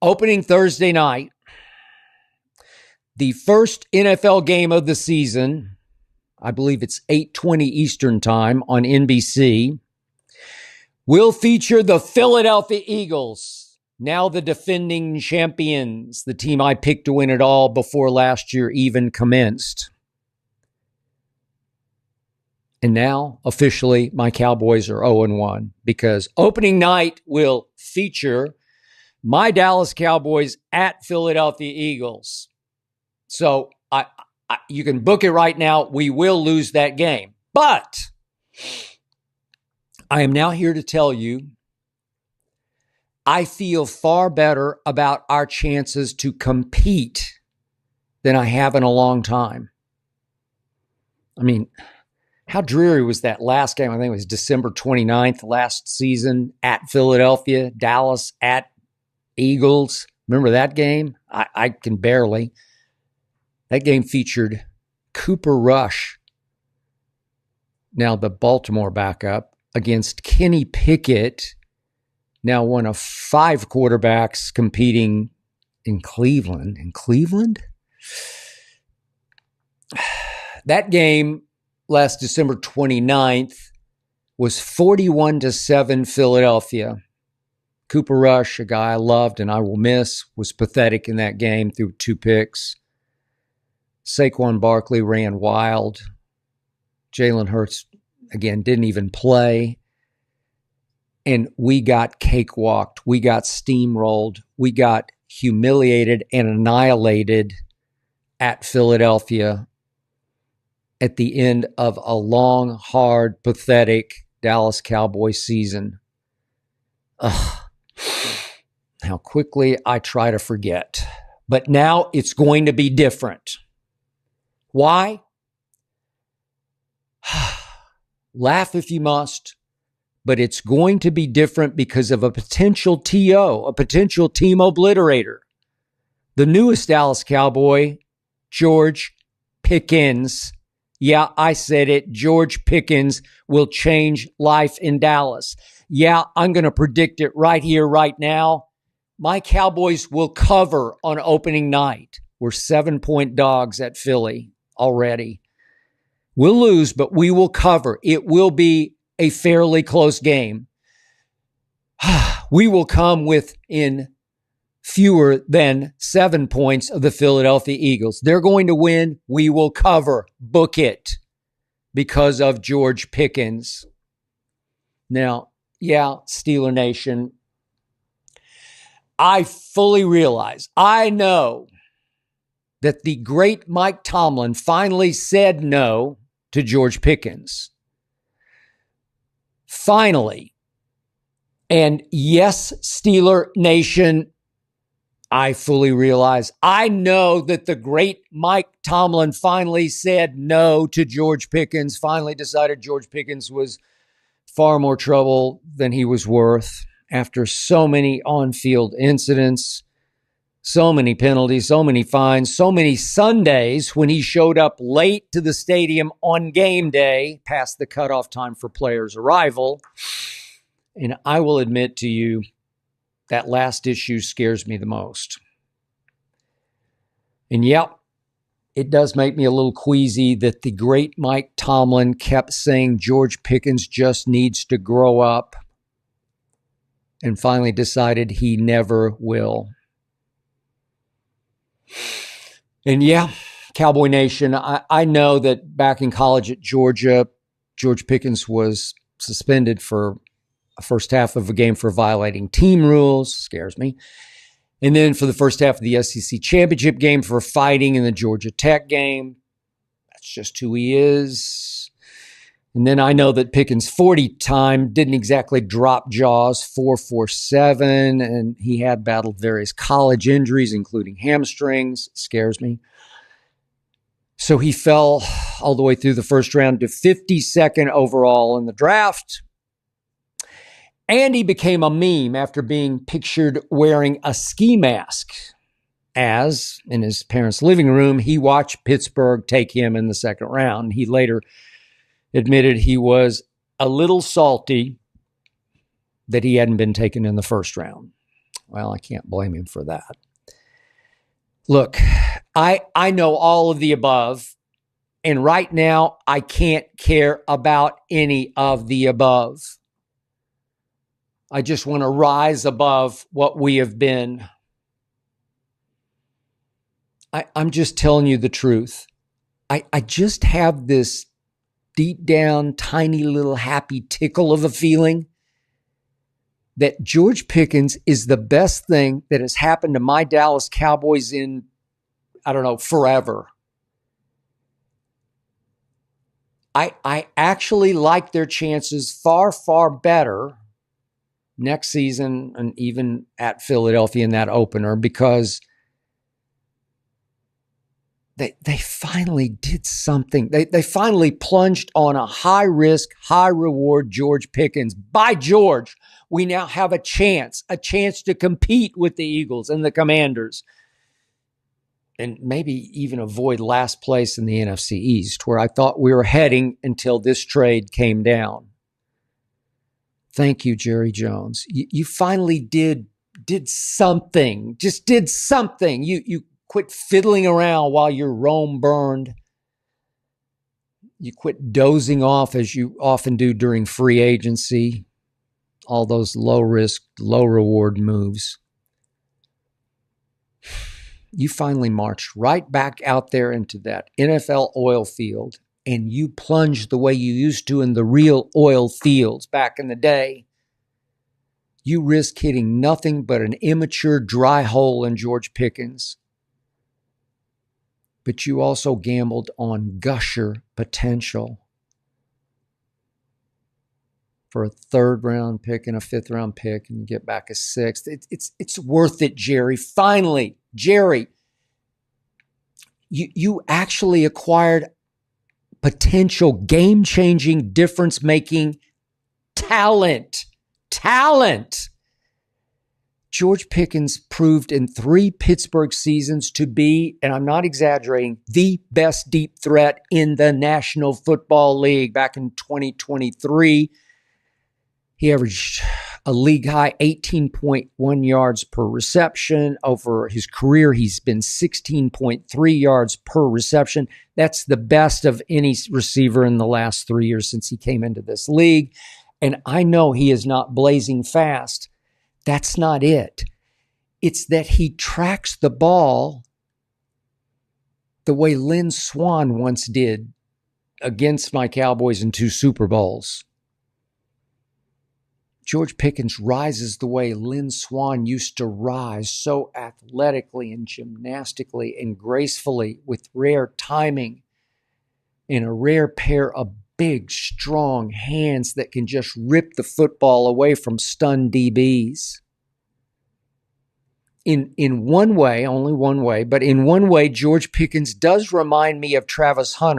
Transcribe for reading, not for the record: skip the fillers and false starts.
Opening Thursday night, the first NFL game of the season, I believe it's 8:20 Eastern time on NBC, will feature the Philadelphia Eagles, now the defending champions, the team I picked to win it all before last year even commenced. And now, officially, my Cowboys are 0-1 because opening night will feature my Dallas Cowboys at Philadelphia Eagles. So you can book it right now. We will lose that game. But I am now here to tell you I feel far better about our chances to compete than I have in a long time. I mean, how dreary was that last game? I think it was December 29th last season at Philadelphia, Dallas at Eagles. Remember that game? I can barely. That game featured Cooper Rush, now the Baltimore backup, against Kenny Pickett, now one of 5 quarterbacks competing in Cleveland. In Cleveland? That game last December 29th was 41-7 Philadelphia. Cooper Rush, a guy I loved and I will miss, was pathetic in that game through 2 picks. Saquon Barkley ran wild. Jalen Hurts, again, didn't even play. And we got cakewalked. We got steamrolled. We got humiliated and annihilated at Philadelphia at the end of a long, hard, pathetic Dallas Cowboys season. Ugh. How quickly I try to forget. But now it's going to be different. Why? Laugh if you must, but it's going to be different because of a potential TO, a potential team obliterator. The newest Dallas Cowboy, George Pickens. Yeah, I said it. George Pickens will change life in Dallas. Yeah, I'm going to predict it right here, right now. My Cowboys will cover on opening night. We're 7-point dogs at Philly already. We'll lose, but we will cover. It will be a fairly close game. We will come within fewer than 7 points of the Philadelphia Eagles. They're going to win. We will cover. Book it because of George Pickens. Now, yeah, Steeler Nation, I fully realize, I know that the great Mike Tomlin finally said no to George Pickens. Finally. And yes, Steeler Nation, I fully realize, I know that the great Mike Tomlin finally said no to George Pickens, finally decided George Pickens was far more trouble than he was worth after so many on-field incidents, so many penalties, so many fines, so many Sundays when he showed up late to the stadium on game day, past the cutoff time for players' arrival. And I will admit to you, that last issue scares me the most. And yep, it does make me a little queasy that the great Mike Tomlin kept saying George Pickens just needs to grow up and finally decided he never will. And yeah, Cowboy Nation, I know that back in college at Georgia, George Pickens was suspended for a first half of a game for violating team rules. Scares me. And then for the first half of the SEC championship game for fighting in the Georgia Tech game. That's just who he is. And then I know that Pickens' 40 time didn't exactly drop jaws, 4.47, and he had battled various college injuries, including hamstrings. Scares me. So he fell all the way through the first round to 52nd overall in the draft. And he became a meme after being pictured wearing a ski mask as, in his parents' living room, he watched Pittsburgh take him in the second round. He later admitted he was a little salty that he hadn't been taken in the first round. Well, I can't blame him for that. Look, I know all of the above, and right now I can't care about any of the above. I just want to rise above what we have been. I'm just telling you the truth. I just have this deep down, tiny little happy tickle of a feeling that George Pickens is the best thing that has happened to my Dallas Cowboys in, I don't know, forever. I actually like their chances far, far better next season and even at Philadelphia in that opener, because they finally did something. They finally plunged on a high risk, high reward George Pickens. By George, we now have a chance to compete with the Eagles and the Commanders, and maybe even avoid last place in the NFC East, where I thought we were heading until this trade came down. Thank you, Jerry Jones. You finally did something. Just did something. You quit fiddling around while your Rome burned. You quit dozing off as you often do during free agency. All those low risk, low reward moves. You finally marched right back out there into that NFL oil field, and you plunged the way you used to in the real oil fields back in the day. You risk hitting nothing but an immature dry hole in George Pickens. But you also gambled on gusher potential for a third round pick and a fifth round pick, and you get back a sixth. It's worth it, Jerry. Finally, Jerry, you actually acquired potential game-changing, difference-making talent. George Pickens proved in 3 Pittsburgh seasons to be, and I'm not exaggerating, the best deep threat in the National Football League. Back in 2023, he averaged a league-high 18.1 yards per reception. Over his career, he's been 16.3 yards per reception. That's the best of any receiver in the last 3 years since he came into this league. And I know he is not blazing fast. That's not it. It's that he tracks the ball the way Lynn Swann once did against my Cowboys in 2 Super Bowls. George Pickens rises the way Lynn Swann used to rise, so athletically and gymnastically and gracefully, with rare timing and a rare pair of big, strong hands that can just rip the football away from stunned DBs. In one way, only one way, but in one way, George Pickens does remind me of Travis Hunter.